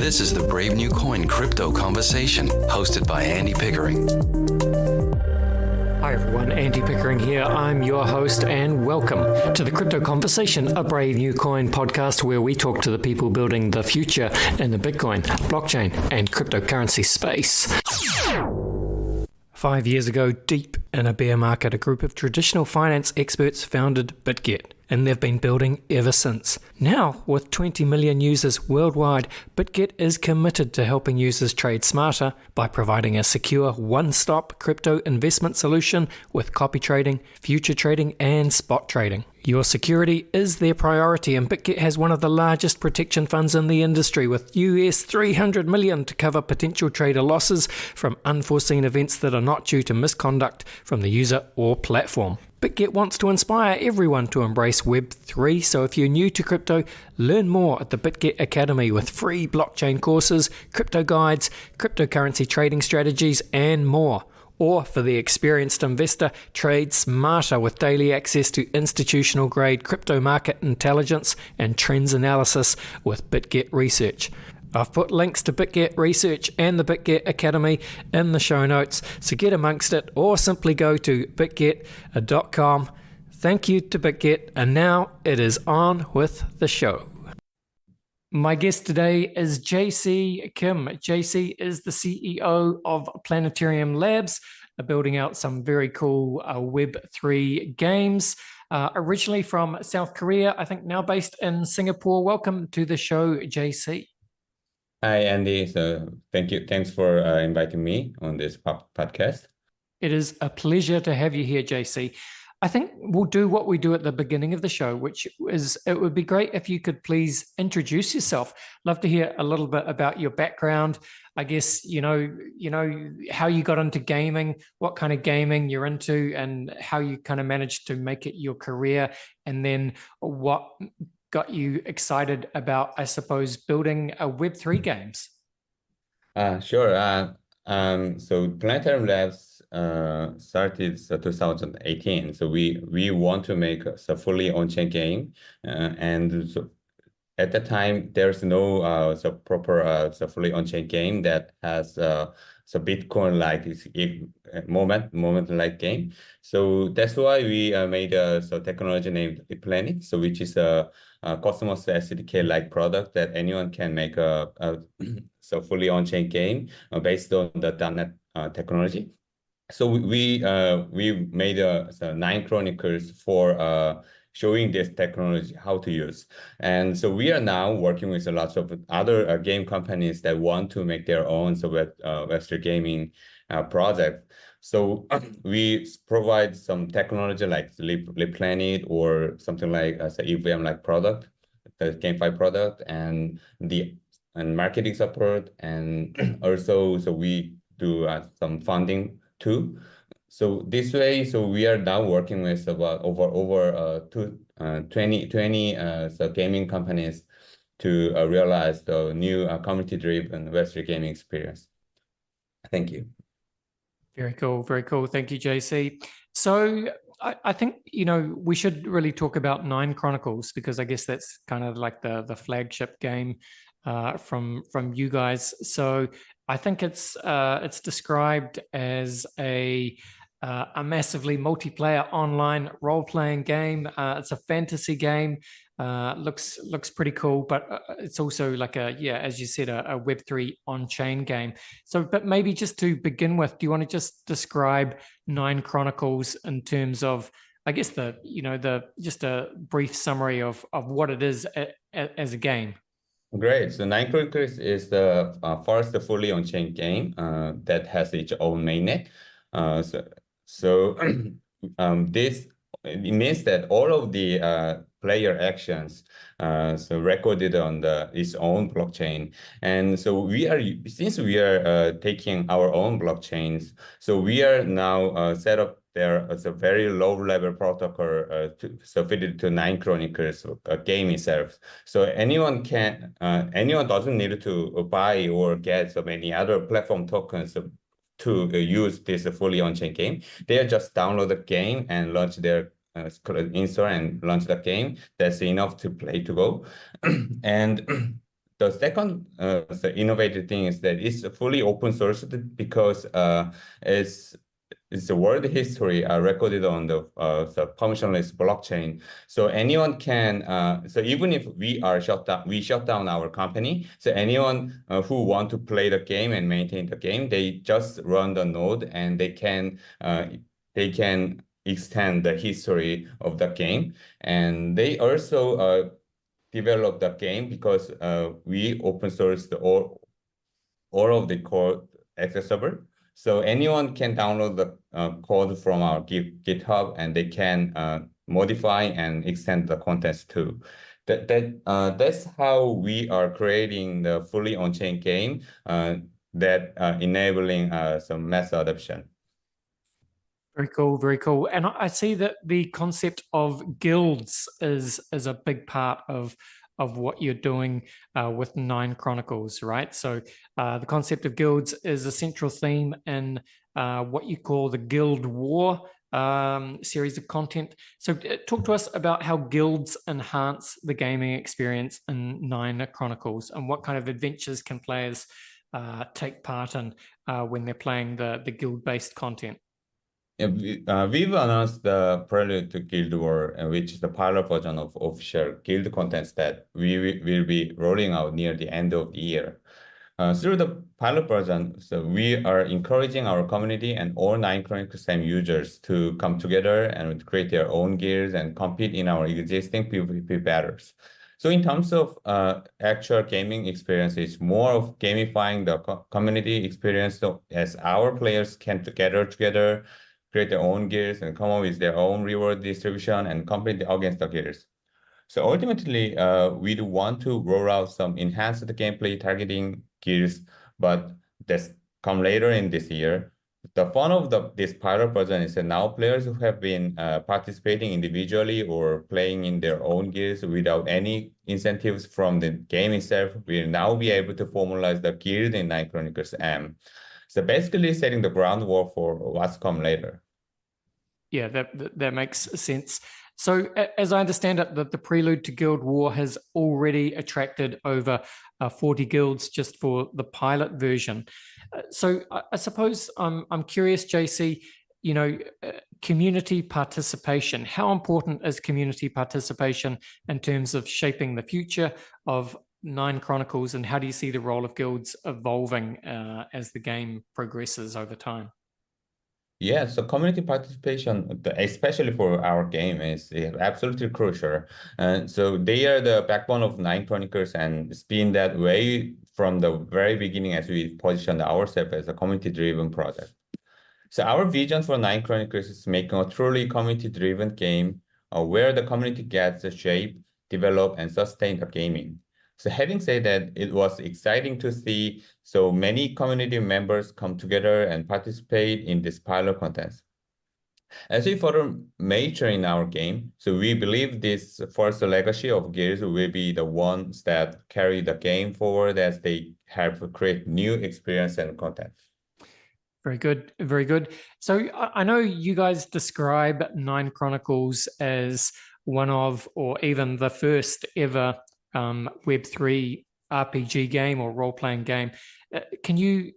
This is the Brave New Coin Crypto Conversation, hosted by Andy Pickering. Hi everyone, Andy Pickering here. I'm your host and welcome to the Crypto Conversation, a Brave New Coin podcast where we talk to the people building the future in the Bitcoin, blockchain and cryptocurrency space. 5 years ago, deep in a bear market, a group of traditional finance experts founded BitGet, and they've been building ever since. Now, with 20 million users worldwide, BitGet is committed to helping users trade smarter by providing a secure one-stop crypto investment solution with copy trading, future trading, and spot trading. Your security is their priority, and BitGet has one of the largest protection funds in the industry with US $300 million to cover potential trader losses from unforeseen events that are not due to misconduct from the user or platform. BitGet wants to inspire everyone to embrace Web3, so if you're new to crypto, learn more at the BitGet Academy with free blockchain courses, crypto guides, cryptocurrency trading strategies, and more. Or for the experienced investor, trade smarter with daily access to institutional-grade crypto market intelligence and trends analysis with BitGet Research. I've put links to BitGet Research and the BitGet Academy in the show notes, so get amongst it or simply go to bitget.com. Thank you to BitGet, and now it is on with the show. My guest today is JC Kim. JC is the CEO of Planetarium Labs, building out some very cool Web3 games. Originally from South Korea, I think now based in Singapore. Welcome to the show, JC. Hi, Andy. So thank you. Thanks for inviting me on this podcast. It is a pleasure to have you here, JC. I think we'll do what we do at the beginning of the show, which is it would be great if you could please introduce yourself. Love to hear a little bit about your background. I guess, you know how you got into gaming, what kind of gaming you're into, and how you kind of managed to make it your career, and then what got you excited about, I suppose, building a Web3 games? Sure. So Planetarium Labs started 2018. So we want to make a fully on-chain game, and so at the time there's no proper fully on-chain game that has Bitcoin like moment like game. So that's why we made a technology named Planet, so which is a Cosmos SDK like product that anyone can make a fully on-chain game based on the .NET technology. So we made Nine Chronicles for showing this technology how to use. And so we are now working with a lot of other game companies that want to make their own Web3 gaming project. So we provide some technology like Leap Planet or something like EVM like product, the GameFi product, and marketing support, and also we do some funding too. So this way, we are now working with about over 20 gaming companies to realize the new community-driven Web3 gaming experience. Thank you. Very cool, very cool. Thank you, JC. So I think, we should really talk about Nine Chronicles, because I guess that's kind of like the flagship game from you guys. So I think it's described as a massively multiplayer online role-playing game. It's a fantasy game. Looks pretty cool, but it's also like as you said, a Web3 on-chain game. So, but maybe just to begin with, do you want to just describe Nine Chronicles in terms of, I guess, just a brief summary of what it is as a game? Great. So Nine Chronicles is the first fully on-chain game that has its own mainnet. So this it means that all of the player actions recorded on its own blockchain. And so since we are taking our own blockchains, so we are now set up there as a very low-level protocol fitted to Nine Chronicles game itself. So anyone doesn't need to buy or get so many other platform tokens to use this fully on-chain game. They just download the game and launch their install and launch the game. That's enough to play to go. And So second, the innovative thing is that it's fully open source because it's the world history recorded on the permissionless blockchain. So anyone can, so even if we shut down our company. So anyone who want to play the game and maintain the game, they just run the node and they can extend the history of the game. And they also develop the game because we open source all of the code accessible. So anyone can download the code from our GitHub and they can modify and extend the contents too. That's how we are creating the fully on-chain game that enabling some mass adoption. Very cool, very cool. And I see that the concept of guilds is a big part of what you're doing with Nine Chronicles, right? So the concept of guilds is a central theme in what you call the Guild War series of content. So talk to us about how guilds enhance the gaming experience in Nine Chronicles and what kind of adventures can players take part in when they're playing the guild-based content. Yeah, we've announced the Prelude to Guild War, which is the pilot version of official guild contents that we will be rolling out near the end of the year. Through the pilot version, so we are encouraging our community and all Nine Chronicles users to come together and create their own guilds and compete in our existing PvP battles. So in terms of actual gaming experience, it's more of gamifying the community experience. So as our players can gather together, create their own gears and come up with their own reward distribution and compete against the gears. So ultimately, we do want to roll out some enhanced gameplay targeting gears, but that's come later in this year. The fun of this pilot version is that now players who have been participating individually or playing in their own gears without any incentives from the game itself will now be able to formalize the guild in Nine Chronicles M. So basically setting the groundwork for what's come later. Yeah, that makes sense. So as I understand it, the Prelude to Guild War has already attracted over 40 guilds just for the pilot version. So I suppose I'm curious, JC, community participation. How important is community participation in terms of shaping the future of Nine Chronicles, and how do you see the role of guilds evolving as the game progresses over time? Yeah, so community participation, especially for our game, is absolutely crucial. And so they are the backbone of Nine Chronicles, and it's been that way from the very beginning as we positioned ourselves as a community-driven project. So our vision for Nine Chronicles is making a truly community-driven game where the community gets to shape, develop, and sustain the gaming. So having said that, it was exciting to see so many community members come together and participate in this pilot contest. As we further mature in our game, so we believe this first legacy of Gears will be the ones that carry the game forward as they help create new experience and content. Very good, very good. So I know you guys describe Nine Chronicles as one of, or even the first ever Web3 RPG game or role-playing game. Can you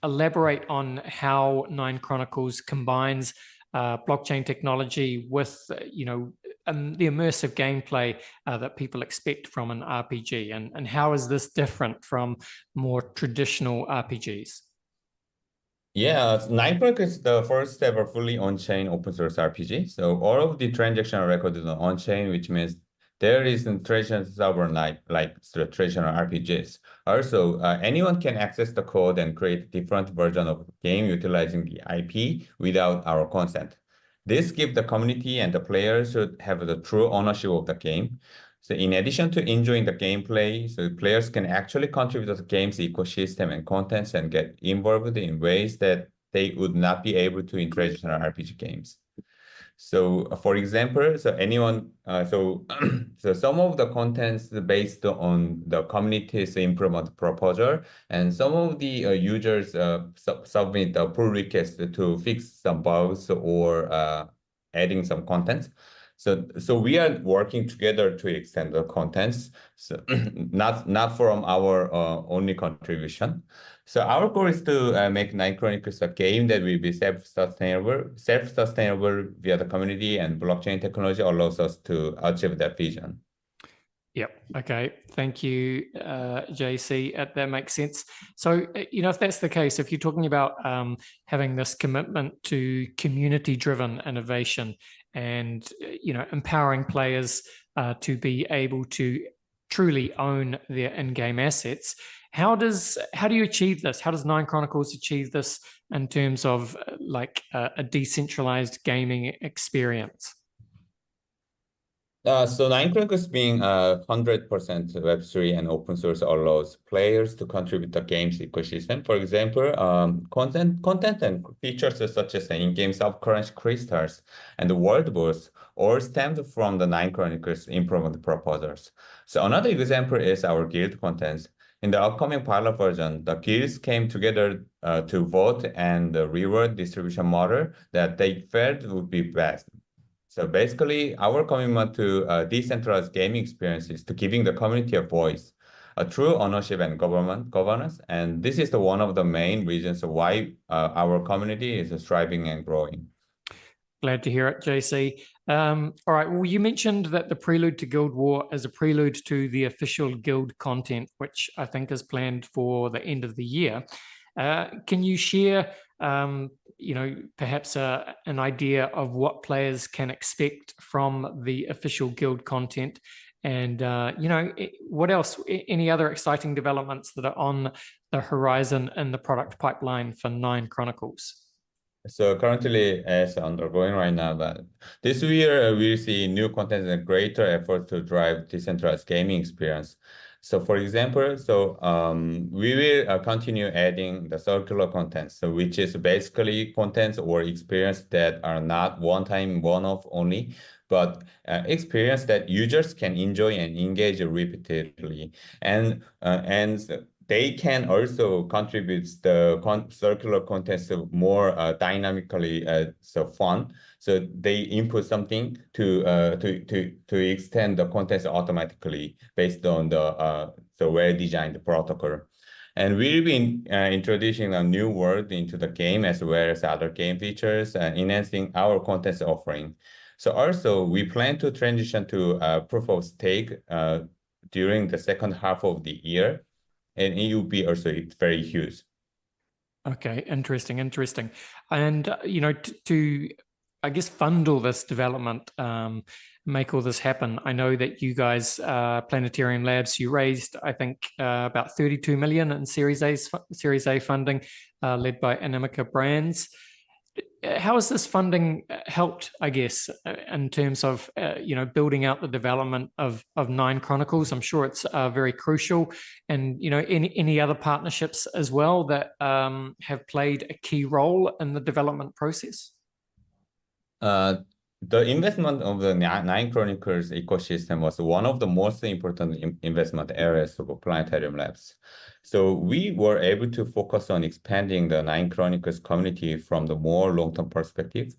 elaborate on how Nine Chronicles combines blockchain technology with, the immersive gameplay that people expect from an RPG, and how is this different from more traditional RPGs? Yeah, Nine Chronicles is the first ever fully on-chain open source RPG. So all of the transactions are recorded on-chain, which means there isn't traditional server like the traditional RPGs. Also, anyone can access the code and create different version of the game utilizing the IP without our consent. This gives the community and the players should have the true ownership of the game. So in addition to enjoying the gameplay, so players can actually contribute to the game's ecosystem and contents and get involved in ways that they would not be able to in traditional RPG games. So, for example, so anyone, so some of the contents based on the community's improvement proposal, and some of the users submit a pull request to fix some bugs or adding some contents. So we are working together to extend the contents, so not from our only contribution. So our goal is to make Nine Chronicles a game that will be self-sustainable via the community, and blockchain technology allows us to achieve that vision. Yep. Okay. Thank you, JC. That makes sense. So, if that's the case, if you're talking about having this commitment to community-driven innovation and, empowering players to be able to truly own their in-game assets, how do you achieve this? How does Nine Chronicles achieve this in terms of a decentralized gaming experience? So Nine Chronicles being 100% Web3 and open source allows players to contribute to the game's ecosystem. For example, content and features such as the in-game subcurrency crystals and the world boss all stemmed from the Nine Chronicles improvement proposals. So another example is our guild contents. In the upcoming pilot version, the guilds came together to vote and the reward distribution model that they felt would be best. So basically, our commitment to decentralized gaming experiences to giving the community a voice, a true ownership and governance, and this is one of the main reasons why our community is thriving and growing. Glad to hear it, JC. All right. Well, you mentioned that the prelude to Guild War is a prelude to the official guild content, which I think is planned for the end of the year. Can you share, perhaps an idea of what players can expect from the official guild content? And, what else, any other exciting developments that are on the horizon in the product pipeline for Nine Chronicles? So currently, as undergoing right now, that this year we see new content and greater effort to drive decentralized gaming experience. So for example, we will continue adding the circular content, so which is basically contents or experience that are not one-time, one-off only, but experience that users can enjoy and engage repeatedly. And they can also contribute the circular contents more dynamically, so fun. So they input something to extend the contents automatically based on the well-designed protocol. And we've been introducing a new world into the game as well as other game features, enhancing our contents offering. So also we plan to transition to proof of stake during the second half of the year. And it will be also very huge. Okay, interesting. And, to, I guess, fund all this development, make all this happen, I know that you guys, Planetarium Labs, you raised, I think, about 32 million in Series A funding, led by Animoca Brands. How has this funding helped, I guess, in terms of, building out the development of Nine Chronicles? I'm sure it's very crucial. And, any other partnerships as well that have played a key role in the development process? The investment of the Nine Chronicles ecosystem was one of the most important investment areas of Planetarium Labs. So we were able to focus on expanding the Nine Chronicles community from the more long-term perspective,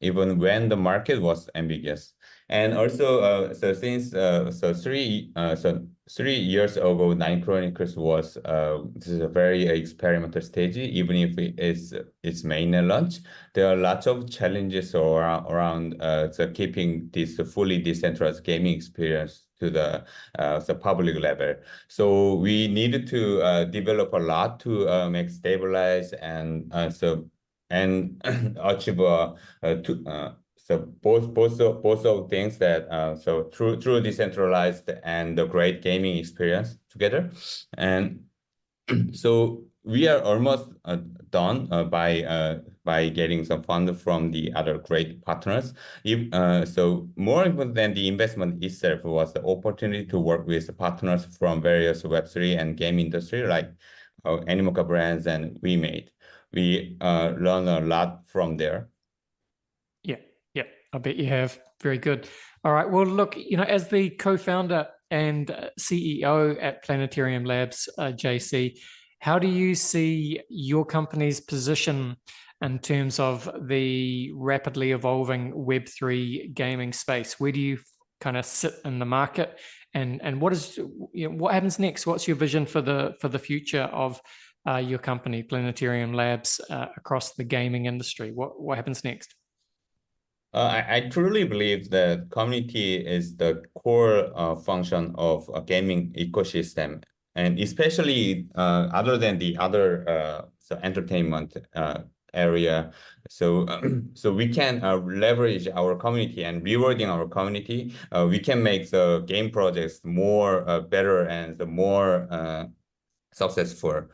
even when the market was ambiguous. And also, so 3 years ago, Nine Chronicles was this is a very experimental stage. Even if it is its main launch, there are lots of challenges around keeping this fully decentralized gaming experience to the public level. So we needed to develop a lot to make stabilize and achieve so both of things that so true decentralized and the great gaming experience together. And so we are almost done by getting some fund from the other great partners. So more important than the investment itself was the opportunity to work with partners from various Web3 and game industry like Animoca Brands and we learn a lot from there. Yeah, I bet you have. Very good. All right. Well, look, as the co-founder and CEO at Planetarium Labs, JC, how do you see your company's position in terms of the rapidly evolving Web3 gaming space? Where do you kind of sit in the market, and what is, what happens next? What's your vision for the future of your company, Planetarium Labs, across the gaming industry? What happens next? I truly believe that community is the core function of a gaming ecosystem, and especially other than the other entertainment area. So we can leverage our community and rewarding our community. We can make the game projects more better and the more successful.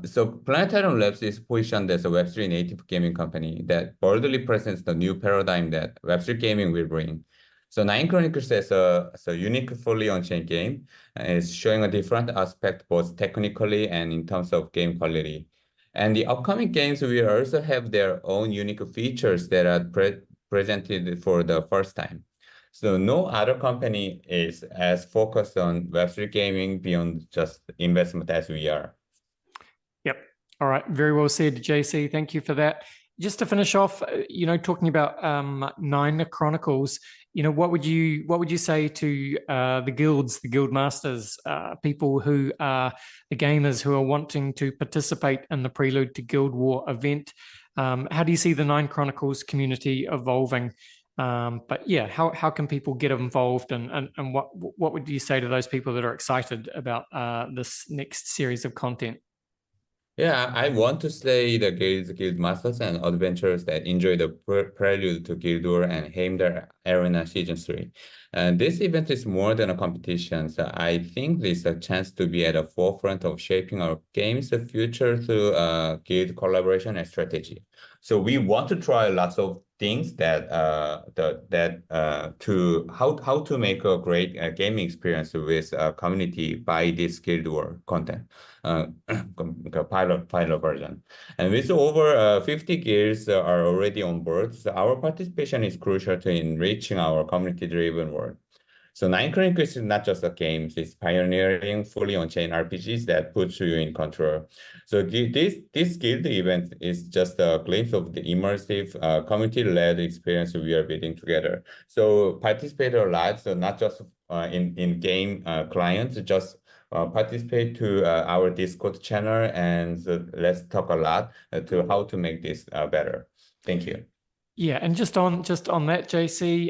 So Planetarium Labs is positioned as a Web3 native gaming company that boldly presents the new paradigm that Web3 gaming will bring. So Nine Chronicles is a unique, fully on-chain game, is showing a different aspect both technically and in terms of game quality. And the upcoming games will also have their own unique features that are presented for the first time. So no other company is as focused on Web3 gaming beyond just investment as we are. Yep. All right. Very well said, JC. Thank you for that. Just to finish off, talking about Nine Chronicles, what would you say to the guilds, the guild masters, people who are the gamers who are wanting to participate in the Prelude to Guild War event? How do you see the Nine Chronicles community evolving? But yeah, how can people get involved, and what would you say to those people that are excited about this next series of content? Yeah, I want to say the guild masters and adventurers that enjoy the Prelude to Guild War and Heimdall Arena Season 3. This event is more than a competition, so I think this is a chance to be at the forefront of shaping our game's future through guild collaboration and strategy. So we want to try lots of things that to how to make a great gaming experience with community by this Guild War content. Pilot version. And with over 50 guilds are already on board, so our participation is crucial to enriching our community-driven world. So Nine Chronicles is not just a game, it's pioneering fully on-chain RPGs that puts you in control. So this guild event is just a glimpse of the immersive community-led experience we are building together. So participate a lot, so not just in game clients, just participate to our Discord channel, and let's talk a lot to how to make this better. Thank you. Yeah, and just on that, JC,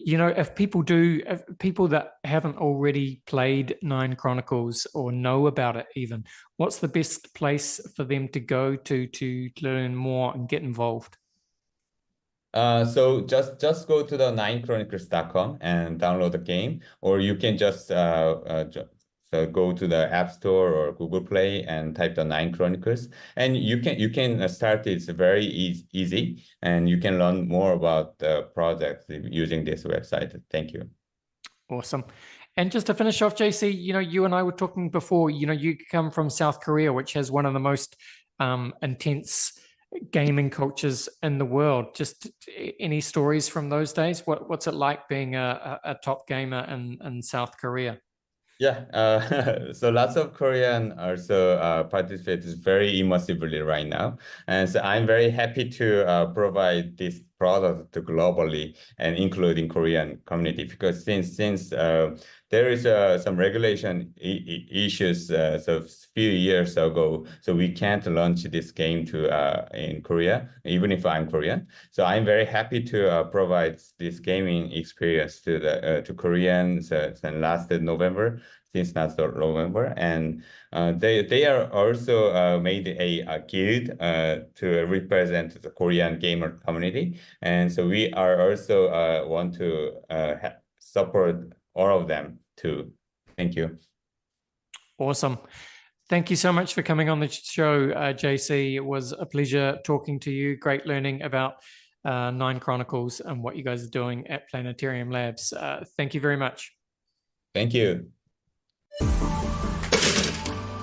if people that haven't already played Nine Chronicles or know about it even, what's the best place for them to go to learn more and get involved? So just go to the ninechronicles.com and download the game, or you can just so go to the App Store or Google Play and type the Nine Chronicles, and you can start. It's very easy, and you can learn more about the project using this website. Thank you. Awesome. And just to finish off, JC, you and I were talking before. You come from South Korea, which has one of the most intense gaming cultures in the world. Just any stories from those days? What's it like being a top gamer in South Korea? Yeah, so lots of Korean also participate very immersively right now. And so I'm very happy to provide this product to globally and including Korean community, because since there is some regulation issues so few years ago, so we can't launch this game to in Korea, even if I'm Korean. So I'm very happy to provide this gaming experience to the to Koreans since last November, and they are also made a guild to represent the Korean gamer community, and so we are also want to support all of them too. Thank you. Awesome. Thank you so much for coming on the show, JC. It was a pleasure talking to you. Great learning about Nine Chronicles and what you guys are doing at Planetarium Labs. Thank you very much. Thank you.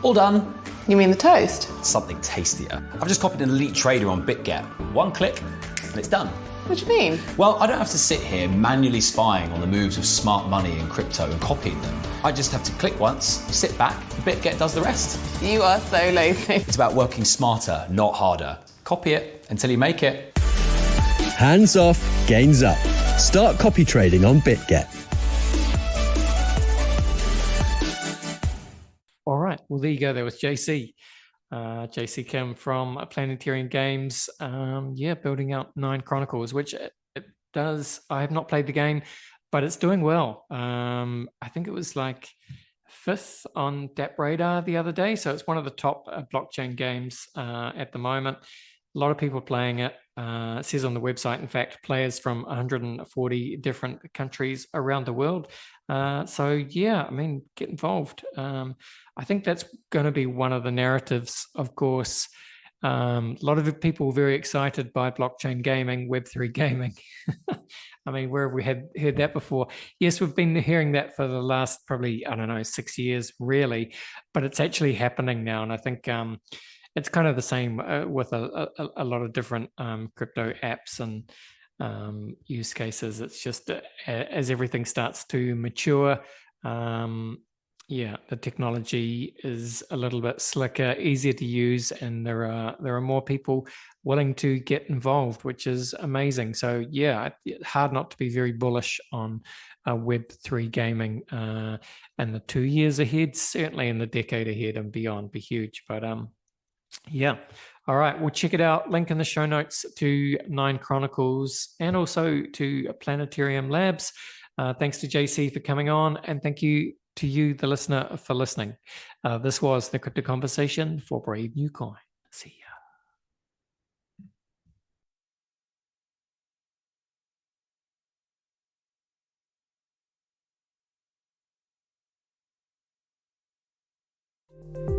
All done. You mean the toast? Something tastier. I've just copied an elite trader on BitGet. One click, and it's done. What do you mean? Well, I don't have to sit here manually spying on the moves of smart money and crypto and copying them. I just have to click once, sit back, BitGet does the rest. You are so lazy. It's about working smarter, not harder. Copy it until you make it. Hands off, gains up. Start copy trading on BitGet. All right. Well, there you go. There was JC. JC Kim from Planetarium Games. Building out Nine Chronicles, which it does. I have not played the game, but it's doing well. I think it was like 5th on DApp Radar the other day. So it's one of the top blockchain games at the moment. A lot of people playing it. It says on the website, in fact, players from 140 different countries around the world. Get involved. I think that's going to be one of the narratives, of course. A lot of people very excited by blockchain gaming, Web3 gaming. I mean, where have we heard that before? Yes, we've been hearing that for the last probably, 6 years, really, but it's actually happening now. And I think it's kind of the same with a lot of different crypto apps and use cases. It's just as everything starts to mature, the technology is a little bit slicker, easier to use, and there are more people willing to get involved, which is amazing. So it's hard not to be very bullish on Web3 gaming, and the 2 years ahead, certainly in the decade ahead and beyond, be huge. But all right, we'll check it out. Link in the show notes to Nine Chronicles and also to Planetarium Labs. Thanks to JC for coming on, and thank you to you, the listener, for listening. This was the Crypto Conversation for Brave New Coin. See ya.